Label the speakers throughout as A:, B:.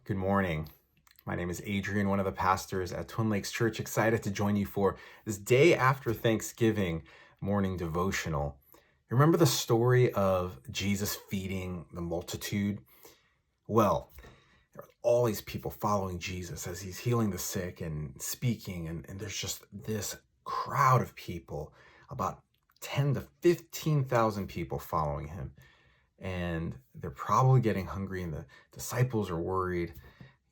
A: Good morning. My name is Adrian, one of the pastors at Twin Lakes Church. Excited to join you for this day after Thanksgiving morning devotional. Remember the story of Jesus feeding the multitude? Well, there are all these people following Jesus as he's healing the sick and speaking, and there's just this crowd of people, about 10 to 15,000 people following him. And they're probably getting hungry, and the disciples are worried.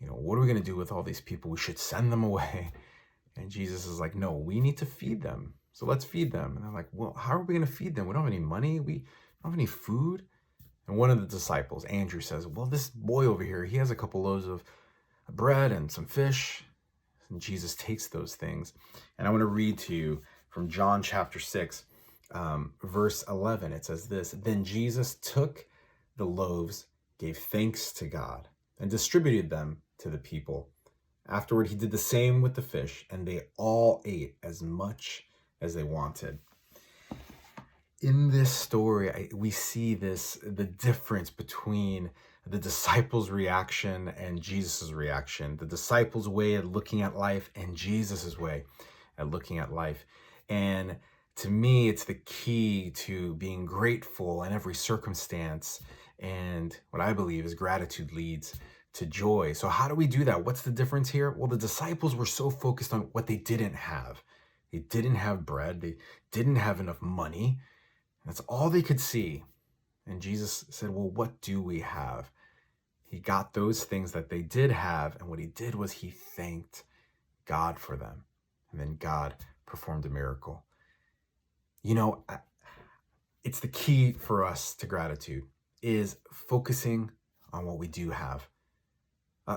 A: What are we going to do with all these people? We should send them away. And Jesus is like, no, we need to feed them. So let's feed them. And they're like, well, how are we going to feed them? We don't have any money. We don't have any food. And one of the disciples, Andrew, says, well, this boy over here, he has a couple loaves of bread and some fish. And Jesus takes those things. And I want to read to you from John chapter 6, verse 11. It says this: Then Jesus took the loaves, gave thanks to God, and distributed them to the people. Afterward, he did the same with the fish, and they all ate as much as they wanted. In this story, we see the difference between the disciples' reaction and Jesus' reaction, the disciples' way of looking at life and Jesus' way at looking at life. And to me, it's the key to being grateful in every circumstance. And what I believe is gratitude leads to joy. So how do we do that? What's the difference here? Well, the disciples were so focused on what they didn't have. They didn't have bread. They didn't have enough money. That's all they could see. And Jesus said, well, what do we have? He got those things that they did have. And what he did was he thanked God for them. And then God performed a miracle. It's the key for us to gratitude, is focusing on what we do have.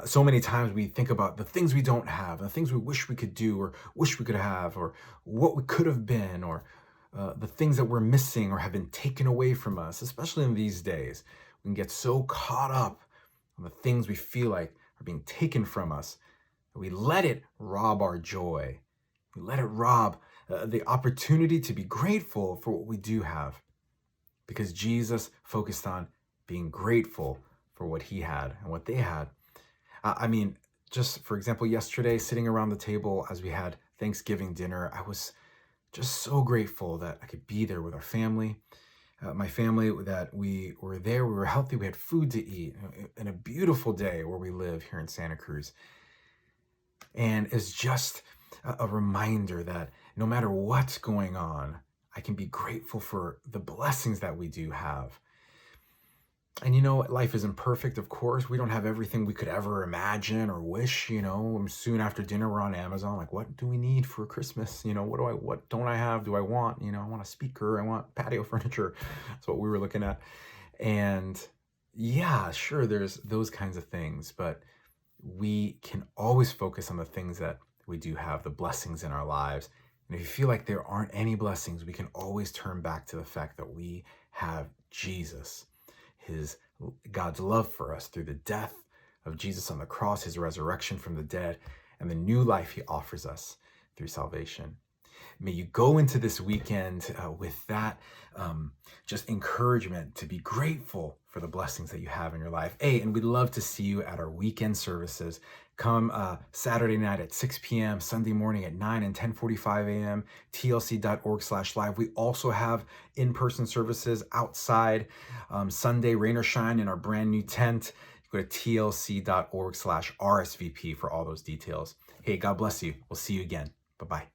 A: So many times we think about the things we don't have, the things we wish we could do or wish we could have, or what we could have been, or the things that we're missing or have been taken away from us, especially in these days. We can get so caught up on the things we feel like are being taken from us that we let it rob our joy. We let it rob the opportunity to be grateful for what we do have, because Jesus focused on being grateful for what he had and what they had. Just for example, yesterday, sitting around the table as we had Thanksgiving dinner, I was just so grateful that I could be there with our family. My family, that we were there, we were healthy, we had food to eat, in a beautiful day where we live here in Santa Cruz. And it's just a reminder that no matter what's going on, I can be grateful for the blessings that we do have. And life isn't perfect, of course. We don't have everything we could ever imagine or wish. Soon after dinner, we're on Amazon. Like, what do we need for Christmas? What don't I have? Do I want? I want a speaker. I want patio furniture. That's what we were looking at. And yeah, sure, there's those kinds of things, but we can always focus on the things that we do have, the blessings in our lives. And if you feel like there aren't any blessings, we can always turn back to the fact that we have Jesus, God's love for us through the death of Jesus on the cross, his resurrection from the dead, and the new life he offers us through salvation. May you go into this weekend with that just encouragement to be grateful for the blessings that you have in your life. And we'd love to see you at our weekend services. Come Saturday night at 6 p.m., Sunday morning at 9 and 10:45 a.m., tlc.org/live. We also have in-person services outside Sunday, rain or shine, in our brand new tent. Go to tlc.org/RSVP for all those details. Hey, God bless you. We'll see you again. Bye-bye.